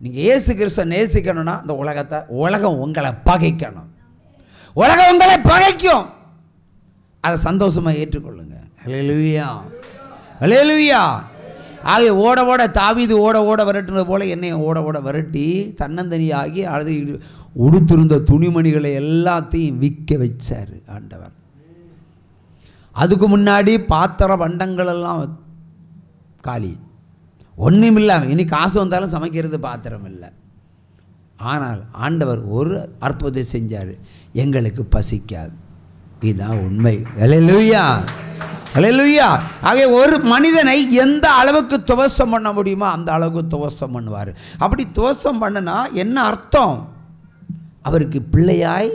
நீங்கள் இயேசு கிறிஸ்துவை நேசிக்கணும்னா இந்த உலகம் உங்களை பகைக்கணும். உலகம் உங்களை பகைக்கும், அதை சந்தோஷமாக ஏற்றுக்கொள்ளுங்க. அல்லேலூயா, அல்லேலூயா. ஆகவே ஓட ஓட தாவீது ஓட ஓட விரட்டுனது போல் என்னையும் ஓட ஓட விரட்டி தன்னந்தனியாகி அது உடுத்திருந்த துணிமணிகளை எல்லாத்தையும் விற்க வச்சார் ஆண்டவர். அதுக்கு முன்னாடி பாத்திர பண்டங்கள் எல்லாம் காலி, ஒன்றும் இல்லாமல். இனி காசு வந்தாலும் சமைக்கிறது பாத்திரம் இல்லை. ஆனால் ஆண்டவர் ஒரு அற்புதத்தை செஞ்சார், எங்களுக்கு பசிக்காது. இதுதான் உண்மை. அல்லேலூயா, அல்லேலூயா. ஆகவே ஒரு மனிதனை எந்த அளவுக்கு துவசம் பண்ண முடியுமோ அந்த அளவுக்கு துவசம் பண்ணுவார். அப்படி துவசம் பண்ணனா என்ன அர்த்தம்? அவருக்கு பிள்ளையாய்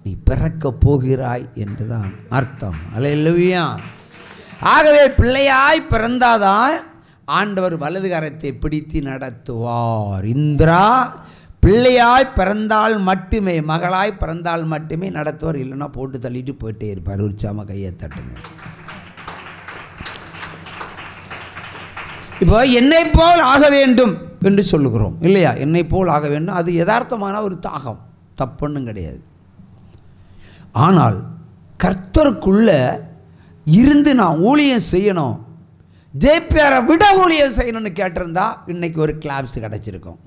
நீ பிறக்க போகிறாய் என்றுதான் அர்த்தம். அல்லேலூயா. ஆகவே பிள்ளையாய் பிறந்தாதான் ஆண்டவர் வலது கரத்தை பிடித்து நடத்துவார். இந்திரா பிள்ளையாய் பிறந்தால் மட்டுமே, மகளாய் பிறந்தால் மட்டுமே நடத்துவார். இல்லைன்னா போட்டு தள்ளிட்டு போயிட்டே இருப்பார். உற்சாம கையை தட்டுங்க. இப்போ என்னை போல் ஆக வேண்டும் என்று சொல்லுகிறோம் இல்லையா? என்னை போல் ஆக வேண்டும், அது யதார்த்தமான ஒரு தாகம், தப்புன்னும் கிடையாது. ஆனால் கர்த்தருக்குள்ள இருந்து நான் ஊழியம் செய்யணும், ஜேபிஆரை விட ஊழியம் செய்யணும்னு கேட்டிருந்தா இன்னைக்கு ஒரு கிளாப்ஸ் கிடச்சிருக்கும்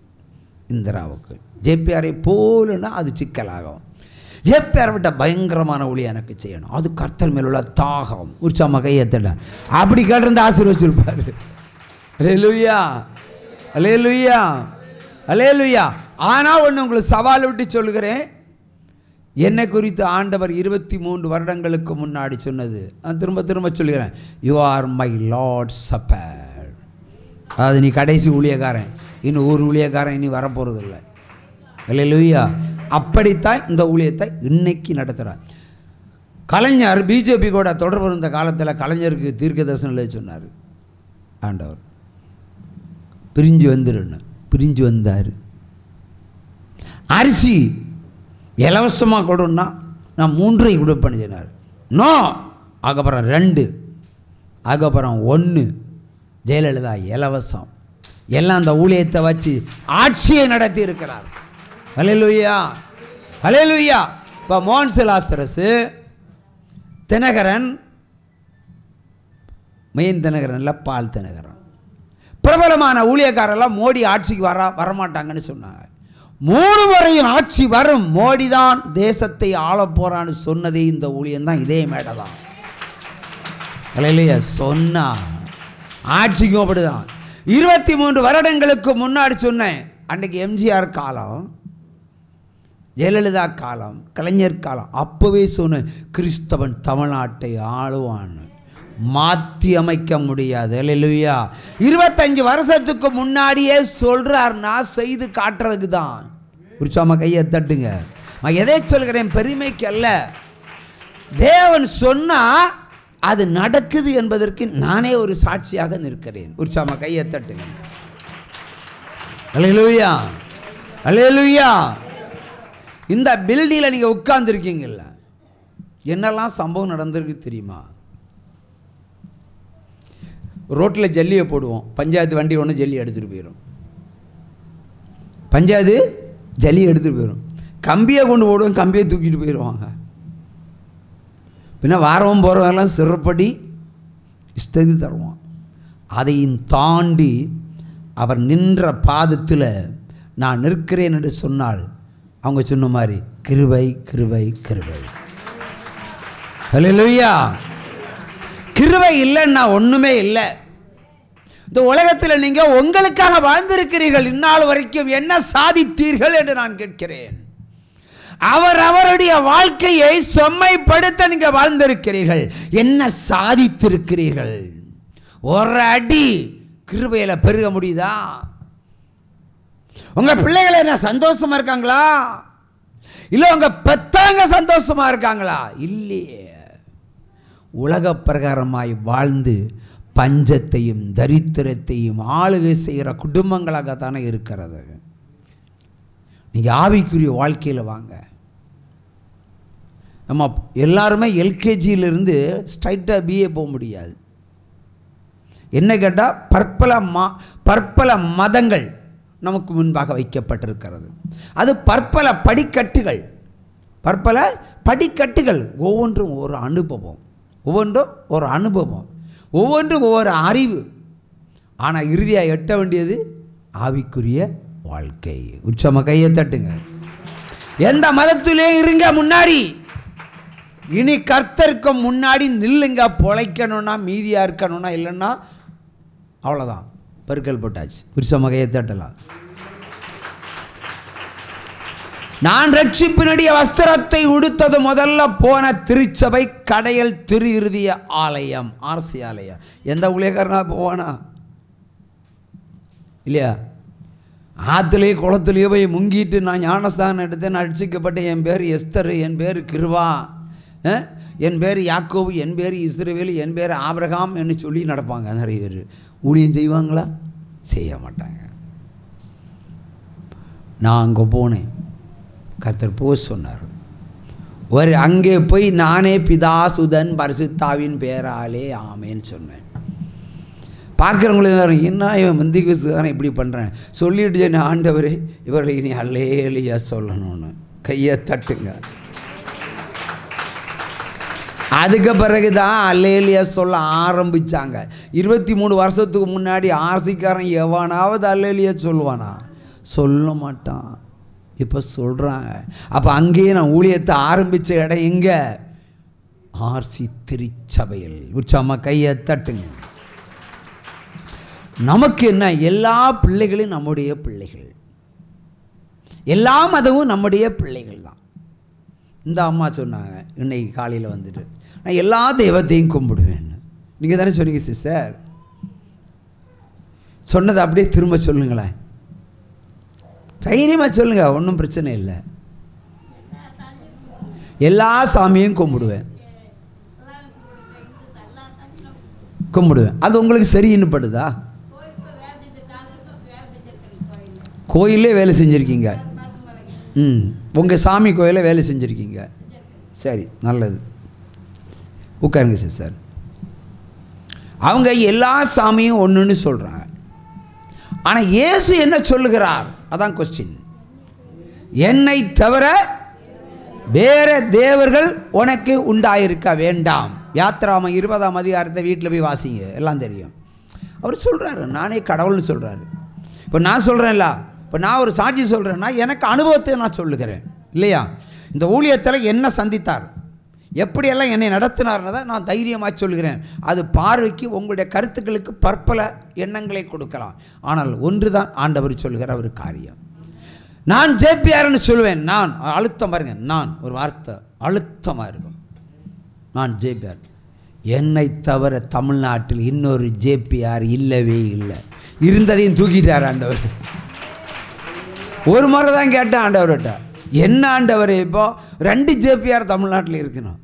இந்திராவுக்கு. ஜேபிஆரை போலுன்னா அது சிக்கலாகும். ஜேபிஆரை விட்ட பயங்கரமான ஊழியம் எனக்கு செய்யணும், அது கர்த்தர் மேல் உள்ள தாகம். உற்சாம கையேத்தட அப்படி கேட்டிருந்தா ஆசீர்வச்சிருப்பார். அல்லேலூயா, அல்லேலூயா, அல்லேலூயா. ஆனால் ஒன்று உங்களுக்கு சவால் விட்டு சொல்லுகிறேன், என்னை குறித்து ஆண்டவர் 23 வருடங்களுக்கு முன்னாடி சொன்னது நான் திரும்ப திரும்ப சொல்லுகிறேன். You are my Lord supper. அதாவது நீ கடைசி ஊழியக்காரன், இன்னும் ஒரு ஊழியக்காரன் இனி வரப்போகிறதில்லை. அல்லேலூயா. அப்படித்தான் இந்த ஊழியத்தை இன்னைக்கு நடத்துகிறார். கலைஞர் பிஜேபி கூட தொடர்பு இருந்த காலத்தில் கலைஞருக்கு தீர்க்க தரிசனம் சொன்னார் ஆண்டவர், பிரிஞ்சு வந்துருன்னு. பிரிஞ்சு வந்தார். அரிசி இலவசமாக கொடுன்னா நான் 3 கொடுப்பேன்னு சொன்னார். நோ, அதுக்கப்புறம் 2, அதுக்கப்புறம் 1. ஜெயலலிதா இலவசம். எல்லாம் அந்த ஊழியத்தை வச்சு ஆட்சியை நடத்தி இருக்கிறார். அல்லேலூயா, அல்லேலூயா. இப்போ மோகன் சிலாஸ்திரஸு, தினகரன், மெயின் தினகரன் இல்லை, பால் தினகரன், பிரபலமான ஊழியக்காரெல்லாம் மோடி ஆட்சிக்கு வரமாட்டாங்கன்னு சொன்னாங்க. 3 முறையும் ஆட்சி வரும், மோடி தான் தேசத்தை ஆள போறான்னு சொன்னதே இந்த ஊழியம் தான், இதே மேடை தான். அல்லேலூயா. சொன்னா ஆட்சிக்கும் அப்படிதான். 23 வருடங்களுக்கு முன்னாடி சொன்னேன். அன்றைக்கு எம்ஜிஆர் காலம், ஜெயலலிதா காலம், கலைஞர் காலம். அப்போவே சொன்னேன், கிறிஸ்தவன் தமிழ்நாட்டை ஆளுவான்னு. மாற்றி அமைக்க முடியாது. அல்லேலூயா. 25 வருஷத்துக்கு முன்னாடியே சொல்றாருன்னா செய்து காட்டுறதுக்கு தான். உற்சாம கையை தட்டுங்க. நான் எதை சொல்கிறேன்? பெருமைக்கு அல்ல. தேவன் சொன்னா அது நடக்குது என்பதற்கு நானே ஒரு சாட்சியாக நிற்கிறேன். உற்சாம கையை தட்டுங்க. அல்லேலூயா, அல்லேலூயா. இந்த பில்டிங்கில் நீங்கள் உட்கார்ந்துருக்கீங்கல்ல, என்னெல்லாம் சம்பவம் நடந்திருக்கு தெரியுமா? ரோட்டில் ஜல்லியை போடுவோம், பஞ்சாயத்து வண்டி ஒன்று ஜல்லி எடுத்துகிட்டு போயிடும். பஞ்சாயத்து ஜல்லி எடுத்துகிட்டு போயிடும். கம்பியை கொண்டு போடுவோம், கம்பியை தூக்கிட்டு போயிடுவாங்க. பின்ன வாரவும் போகிறவங்கெல்லாம் சிறப்படி இஷ்டத்து தருவான். அதையும் தாண்டி அவர் நின்ற பாதத்தில் நான் நிற்கிறேன் என்று சொன்னால் அவங்க சொன்ன மாதிரி கிருபை, கிருபை, கிருபை. அல்லேலூயா. கிருபை இல்லைன்னா ஒன்றுமே இல்லை. இந்த உலகத்தில் நீங்கள் உங்களுக்காக வாழ்ந்திருக்கிறீர்கள். இந்நாள் வரைக்கும் என்ன சாதித்தீர்கள் என்று நான் கேட்கிறேன். அவருடைய வாழ்க்கையை செம்மைப்படுத்த நீங்கள் வாழ்ந்திருக்கிறீர்கள். என்ன சாதித்திருக்கிறீர்கள்? ஒரு அடி கிருபையில் பெருக முடியுதா? உங்க பிள்ளைகள் என்ன சந்தோஷமா இருக்காங்களா? இல்லை உங்க பெத்தவங்க சந்தோஷமா இருக்காங்களா? இல்லையே. உலக பிரகாரமாய் வாழ்ந்து பஞ்சத்தையும் தரித்திரத்தையும் ஆளுகை செய்கிற குடும்பங்களாகத்தானே இருக்கிறது. நீங்கள் ஆவிக்குரிய வாழ்க்கையில் வாங்க. நம்ம எல்லாருமே எல்கேஜியிலிருந்து ஸ்ட்ரைட்டாக பிஏ போக முடியாது. என்ன கேட்டால் பற்பல மதங்கள் நமக்கு முன்பாக வைக்கப்பட்டிருக்கிறது. அது பற்பல படிக்கட்டுகள், ஒவ்வொன்றும் ஒரு அனுபவம், ஒவ்வொன்றும் ஒவ்வொரு அறிவு. ஆனால் இறுதியாக எட்ட வேண்டியது ஆவிக்குரிய வாழ்க்கை. உச்சம கையை தட்டுங்க. எந்த மதத்திலே இருங்க, முன்னாடி இனி கர்த்தருக்கு முன்னாடி நில்லுங்க. பொழைக்கணும்னா, மீதியாக இருக்கணும்னா, இல்லைன்னா அவ்வளோதான், பெருக்கல் போட்டாச்சு. உச்சம கையை தட்டலாம். நான் ரட்சிப்பினுடைய வஸ்திரத்தை உடுத்தது முதல்ல போன திருச்சபை கடையல் திரு இருதய ஆலயம், ஆர்சி ஆலயம். எந்த ஊழியக்காரனா போவானா இல்லையா? ஆற்றுலேயே குளத்துலேயே போய் முங்கிட்டு நான் ஞானஸ்தானம் எடுத்து நான் ரட்சிக்கப்பட்ட, என் பேர் எஸ்தர், என் பேர் கிருவா, என் பேர் யாக்கோபு, என் பேர் இஸ்ரவேல், என் பேர் ஆபிரகாம் என்று சொல்லி நடப்பாங்க. நிறைய பேர் ஊழியம் செய்வாங்களா? செய்ய மாட்டாங்க. நான் அங்கே போனேன், கர்த்தர் போக சொன்னார். அங்கே போய் நானே பிதா சுதன் பரிசுத்தாவின் பேராலே ஆமேன்னு சொன்னேன். பார்க்குறவங்களுக்கு என்ன இவன் முந்தி கிறிஸ்துக்காரன் இப்படி பண்ணுறேன் சொல்லிட்டு, ஆண்டவரே இவர்களை இனி அல்லேலியா சொல்லணும்னு கையை தட்டுங்க. அதுக்கு பிறகு தான் அல்லேலியா சொல்ல ஆரம்பித்தாங்க. 23 வருஷத்துக்கு முன்னாடி ஆர்சிக்காரன் எவனாவது அல்லேலியா சொல்லுவானா? சொல்ல மாட்டான். இப்போ சொல்கிறாங்க. அப்போ அங்கேயே நான் ஊழியத்தை ஆரம்பித்த இடம் எங்கே? ஆர்சி திருச்சபையில். உச்சமாக கையை தட்டுங்க. நமக்கு என்ன, எல்லா பிள்ளைகளும் நம்முடைய பிள்ளைகள், எல்லா மதமும் நம்முடைய பிள்ளைகள் தான். இந்த அம்மா சொன்னாங்க இன்னைக்கு காலையில் வந்துட்டு, நான் எல்லா தெய்வத்தையும் கும்பிடுவேன். நீங்கள் தானே சொன்னீங்க சிஸ்டர்? சொன்னதை அப்படியே திரும்ப சொல்லுங்களேன், தைரியமாக சொல்லுங்கள், ஒன்றும் பிரச்சனை இல்லை. எல்லா சாமியும் கும்பிடுவேன். அது உங்களுக்கு சரின்னு படுதா? கோயிலே வேலை செஞ்சுருக்கீங்க. உங்கள் சாமி கோயிலில் வேலை செஞ்சுருக்கீங்க. சரி, நல்லது. உட்காருங்க சிஸ்டர். அவங்க எல்லா சாமியும் ஒன்றுன்னு சொல்கிறாங்க. ஆனால் இயேசு என்ன சொல்லுகிறார்? அதான் கொஸ்டின். என்னை தவிர வேற தேவர்கள் உனக்கு உண்டாயிருக்க வேண்டாம். யாத்திராம 20ஆம் அதிகாரத்தை வீட்டில் போய் வாசிங்க, எல்லாம் தெரியும். அவர் சொல்கிறாரு, நானே கடவுள்னு சொல்கிறாரு. இப்போ நான் சொல்கிறேன்ல, இப்போ நான் ஒரு சாட்சி சொல்கிறேன்னா எனக்கு அனுபவத்தை நான் சொல்லுகிறேன் இல்லையா? இந்த ஊழியத்தில் என்ன சந்தித்தார், எப்படியெல்லாம் என்னை நடத்தினார்னு தான் நான் தைரியமாக சொல்கிறேன். அது பார்வைக்கு உங்களுடைய கருத்துக்களுக்கு பற்பல எண்ணங்களை கொடுக்கலாம். ஆனால் ஒன்று தான் ஆண்டவர் சொல்கிற ஒரு காரியம். நான் ஜேபிஆர்னு சொல்லுவேன். நான் அழுத்தம் பாருங்க, நான் ஒரு வார்த்தை அழுத்தமாக இருக்கும். நான் ஜேபிஆர். என்னை தவிர தமிழ்நாட்டில் இன்னொரு ஜேபிஆர் இல்லவே இல்லை. இருந்ததையும் தூக்கிட்டார் ஆண்டவர். ஒரு முறை தான் கேட்டேன் ஆண்டவர்கிட்ட, என்ன ஆண்டவர் இப்போ 2 ஜேபிஆர் தமிழ்நாட்டில் இருக்கணும்,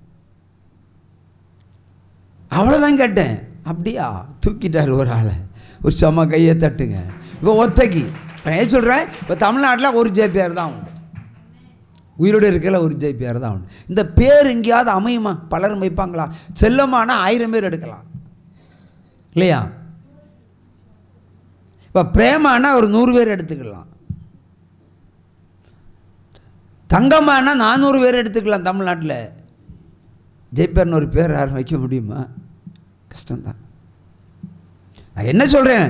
அவ்வளோதான் கேட்டேன். அப்படியா? தூக்கிட்டார் ஒரு ஆளை. ஒரு செம்ம கையை தட்டுங்க. இப்போ ஒத்தைக்கு இப்போ ஏன் சொல்கிறேன், இப்போ தமிழ்நாட்டில் ஒரு ஜேபிஆர் தான் உண்டு, உயிரோடு இருக்கல ஒரு ஜேபிஆர் தான் உண்டு. இந்த பேர் எங்கேயாவது அமையுமா? பலரும் வைப்பாங்களா? செல்லமான 1000 பேர் எடுக்கலாம் இல்லையா? இப்போ பிரேமானா ஒரு 100 பேர் எடுத்துக்கலாம், தங்கம்மானா 400 பேர் எடுத்துக்கலாம். தமிழ்நாட்டில் ஜெய்பேர்னு ஒரு பேர் யாரும் வைக்க முடியுமா? கஷ்டம்தான். நான் என்ன சொல்கிறேன்,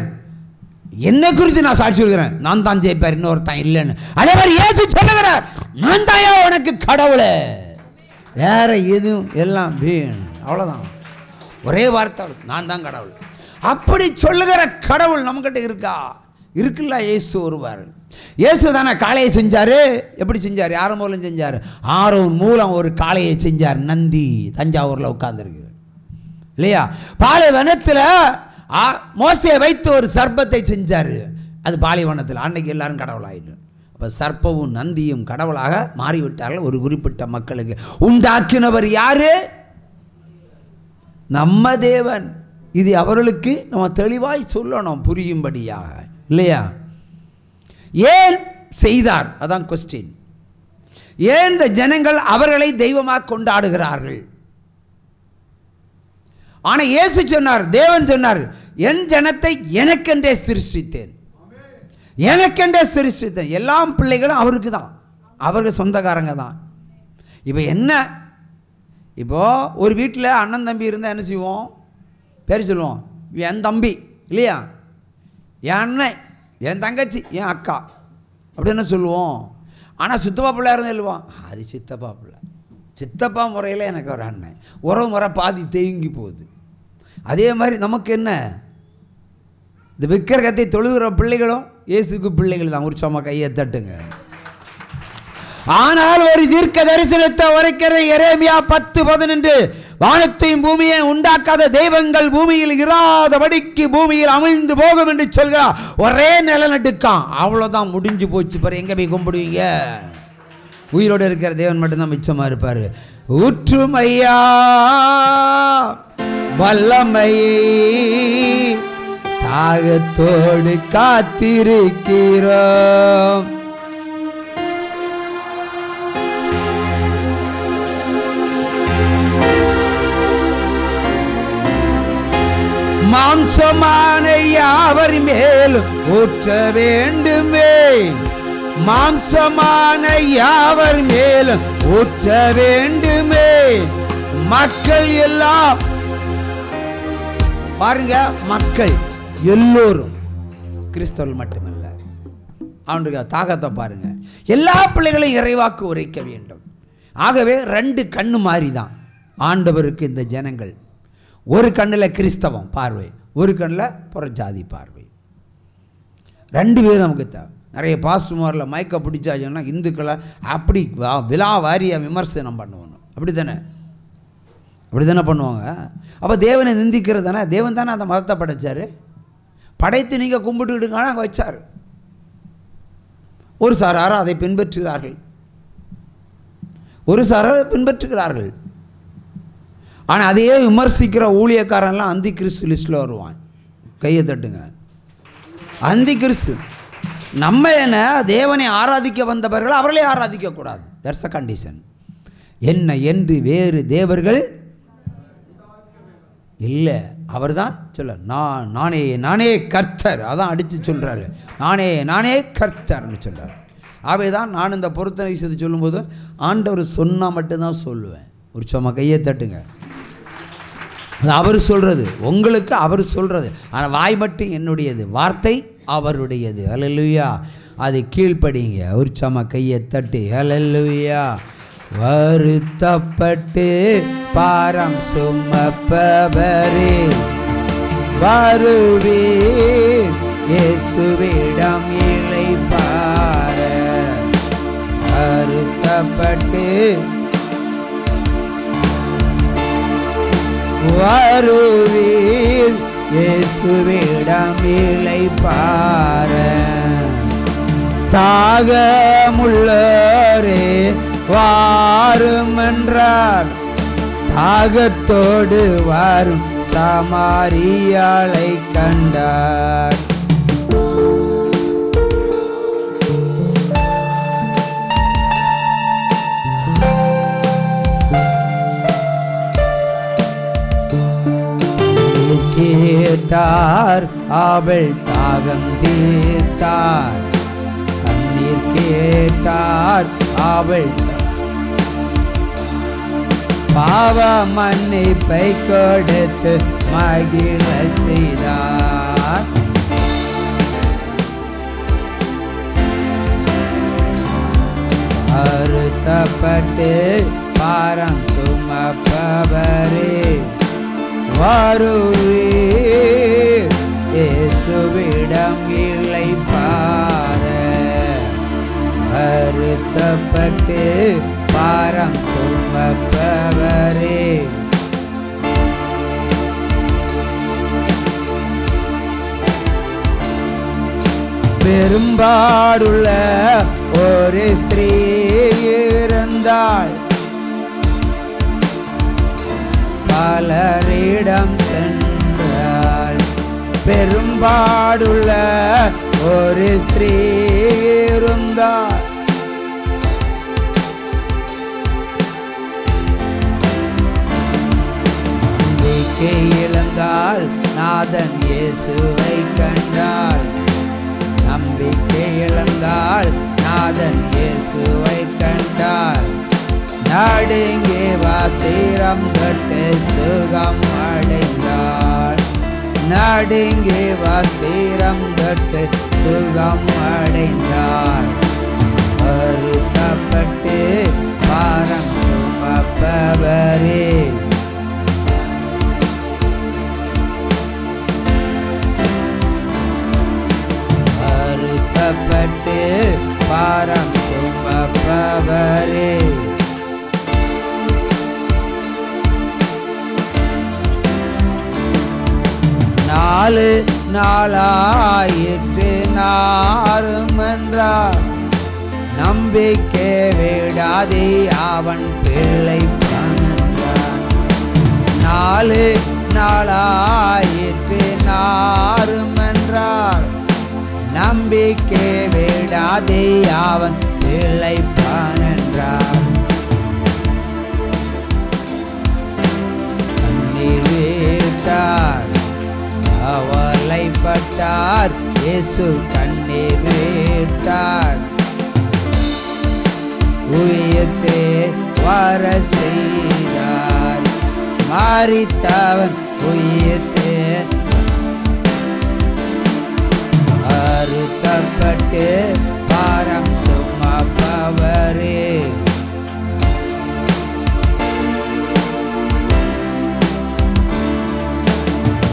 என்னை குறித்து நான் சாட்சி சொல்கிறேன். நான் தான் ஜெய்பேர், இன்னொருத்தான் இல்லைன்னு. அதே மாதிரி இயேசு சொல்லுகிறார், நான் தாயா உனக்கு கடவுளை, வேற எதுவும் எல்லாம் வீண். அவ்வளோதான், ஒரே வார்த்தை, நான் தான் கடவுள். அப்படி சொல்லுகிற கடவுள் நம்மகிட்ட இருக்கா? இருக்குல்ல. இயேசு ஒருவர். இயேசு தானே காளையை செஞ்சார். எப்படி செஞ்சார்? யார் மூலம் செஞ்சார்? ஆரோன் மூலம் ஒரு காளையை செஞ்சார். நந்தி தஞ்சாவூரில் உட்கார்ந்துருக்கு இல்லையா? பாலைவனத்தில் மோசையை வைத்து ஒரு சர்ப்பத்தை செஞ்சார். அது பாலைவனத்தில். அன்னைக்கு எல்லாரும் கடவுளாயிடும். அப்போ சர்ப்பமும் நந்தியும் கடவுளாக மாறிவிட்டார்கள் ஒரு குறிப்பிட்ட மக்களுக்கு. உண்டாக்கினவர் யாரு? நம்ம தேவன். இது அவர்களுக்கு நம்ம தெளிவாய் சொல்லணும், புரியும்படியாக இல்லையா? ஏன் செய்தார்? அதான் கொஸ்டின். ஏன் இந்த ஜனங்கள் அவர்களை தெய்வமாக கொண்டாடுகிறார்கள்? ஆனால் இயேசு சொன்னார், தேவன் சொன்னார், என் ஜனத்தை எனக்கென்றே சிருஷ்டித்தேன். எனக்கென்ற சிருஷ்டித்தேன். எல்லாம் பிள்ளைகளும் அவருக்கு தான், அவருக்கு சொந்தக்காரங்க தான். இப்போ என்ன, இப்போது ஒரு வீட்டில் அண்ணன் தம்பி இருந்தால் என்ன செய்வோம்? பேர் சொல்லுவோம், என் தம்பி இல்லையா, என் அண்ணன், என் தங்கச்சி, என் அக்கா அப்படின்னு சொல்லுவோம். ஆனால் சித்தப்பா பிள்ளை இருந்தால் சொல்லுவோம், அது சித்தப்பா பிள்ளை. சித்தப்பா முறையில் எனக்கு ஒரு அண்ணன், உறவு முறை பாதி தேங்கி போகுது. அதே மாதிரி நமக்கு என்ன, இந்த விக்கிரகத்தை தொழுகிற பிள்ளைகளும் இயேசுக்கு பிள்ளைகள் தான். உற்சாகமா கையை தட்டுங்க. ஆனால் ஒரு தீர்க்க தரிசனத்தை உரைக்கிற எரேமியா 10:11, வானத்தையும் பூமியை உண்டாக்காத தெய்வங்கள் பூமியில் இராதபடிக்கு பூமியில் அமிழ்ந்து போகும் என்று சொல்கிறார். ஒரே நிலநடுக்கம், அவ்வளோதான், முடிஞ்சு போச்சு. பாரு, எங்கே போய் கும்பிடுவீங்க? உயிரோடு இருக்கிற தேவன் மட்டும்தான் மிச்சமாக இருப்பார். ஊற்றுமையா வல்லமையை தாகத்தோடு காத்திருக்கிறோம். மாம்சமான யாவர் மேலும் ஊற்ற வேண்டுமே, மாம்சமான யாவர் மேலும் ஊற்ற வேண்டுமே. மக்கள் எல்லாம் பாருங்க, மக்கள் எல்லோரும், கிறிஸ்தவர்கள் மட்டுமல்ல, அவனுடைய தாகத்தை பாருங்க. எல்லா பிள்ளைகளையும் இறைவாக்கு உரைக்க வேண்டும். ஆகவே 2 கண்ணு மாதிரி தான் ஆண்டவருக்கு இந்த ஜனங்கள். ஒரு கண்ணில் கிறிஸ்தவம் பார்வை, ஒரு கண்ணில் புறஜாதி பார்வை. 2 பேரும் நமக்கு தேவை. நிறைய பாஸ்டர்மாரில் மயக்க பிடிச்சா சொன்னால் இந்துக்களை அப்படி விழா வாரியாக விமர்சனம் பண்ணுவாங்க. அப்படி தானே, அப்படி தானே பண்ணுவாங்க. அப்போ தேவனை நிந்திக்கிறது தானே. தேவன் தானே அந்த மதத்தை படைச்சார். படைத்து நீங்கள் கும்பிட்டுக்கிட்டுங்கன்னா அங்கே வச்சார். ஒரு சாராரும் அதை பின்பற்றுகிறார்கள், ஒரு சாரார் பின்பற்றுகிறார்கள். ஆனால் அதையே விமர்சிக்கிற ஊழியக்காரன்லாம் அந்தி கிறிஸ்து லிஸ்ட்டில் வருவான். கையை தட்டுங்க. அந்தி கிறிஸ்து. நம்ம என்ன, தேவனை ஆராதிக்க வந்தவர்கள் அவர்களே ஆராதிக்கக்கூடாது. That's a condition. என்ன என்று வேறு தேவர்கள் இல்லை. அவர் தான் சொல்ல, நானே நானே கர்த்தர். அதான் அடித்து சொல்கிறாரு, நானே நானே கர்த்தர்னு சொல்கிறார். அவை தான் நான் இந்த பொருத்தனை விஷயத்தை சொல்லும்போது ஆண்டவர் சொன்னால் மட்டும்தான் சொல்லுவேன். ஒரு சும்மா கையை தட்டுங்க. அது அவர் சொல்கிறது, உங்களுக்கு அவர் சொல்கிறது. ஆனால் வாய் மட்டும் என்னுடையது, வார்த்தை அவருடையது. ஹல்லேலூயா. அது கீழ்ப்படிங்க. ஒரு சும்மா கையை தட்டி ஹல்லேலூயா. வருத்தப்பட்டு பாரம் சுமப்பவரே வருவீர், இயேசுவிடம் இளைப்பாற. வருத்தப்பட்டு வருவீர், இயேசுவிடம் இளைப்பாற. தாகமுள்ளரே வாரும் என்றார், தாகத்தோடு வாரும் சமாரியாளை கண்டார். கேட்டார், அவள் தாகம் தீர்த்தார். கண்ணீர் கேட்டார், அவள் பாவ மன்னிப்பை கொடுத்து மகிழ செய்தார். அறுத்தப்பட்டு பாரம் சுமப்பவரே வருவீர், இயேசுவிடம் இளைப்பாற. அறுத்தப்பட்டு பாரம் சுமப்பவரே. பெரும்பாடுள்ள ஒரு ஸ்திரீ இருந்தாள், பலரிடம் சென்றாள். பெரும்பாடுள்ள ஒரு ஸ்திரீ இருந்தாள், நம்பிக்கை இழந்தாள், நாதன் இயேசுவை கண்டாள். நம்பிக்கை இழந்தாள், நாதன் இயேசுவை கண்டாள். நடுங்கி வஸ்திரம் தொட்டு சுகம் அடைந்தாள். நடுங்கி வஸ்திரம் தொட்டு சுகம் அடைந்தாள். வருத்தப்பட்டு பாரம் சுமப்பவரே, வருத்தப்பட்டு பாரம் சுமப்பவரே, 4 நாளாயிற்று நாரும் என்றார். நம்பிக்கை விடாதே அவன் பிள்ளை பணன்றான். 4 நாளாயிற்று நாரும் என்றார். நம்பிக்கை விடாதே அவன் பிள்ளை பணன்றான். கண்ணீர் விட்டார், அவலைப்பட்டார், இயேசு கண்ணீர் விட்டார். உயிர்த்தே வர செய்தார். மரித்தவன் உயிர்த்தே அறுக்கப்பட்டு பாரம் சுமப்பவரே,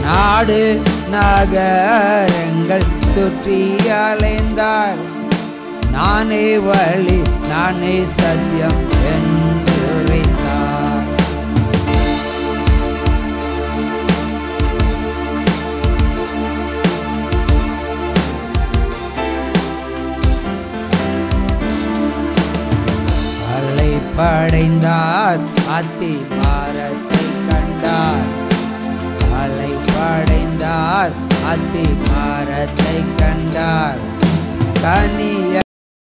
நாடு நகரங்கள் சுற்றி அலைந்தார். நானே வழி நானே சத்தியம் என்றுரைத்தார். அலைப்படைந்தார், அத்தி மரத்தை கண்டார். அலைப்படைந்தார், அத்தி மரத்தை கண்டார். கனிய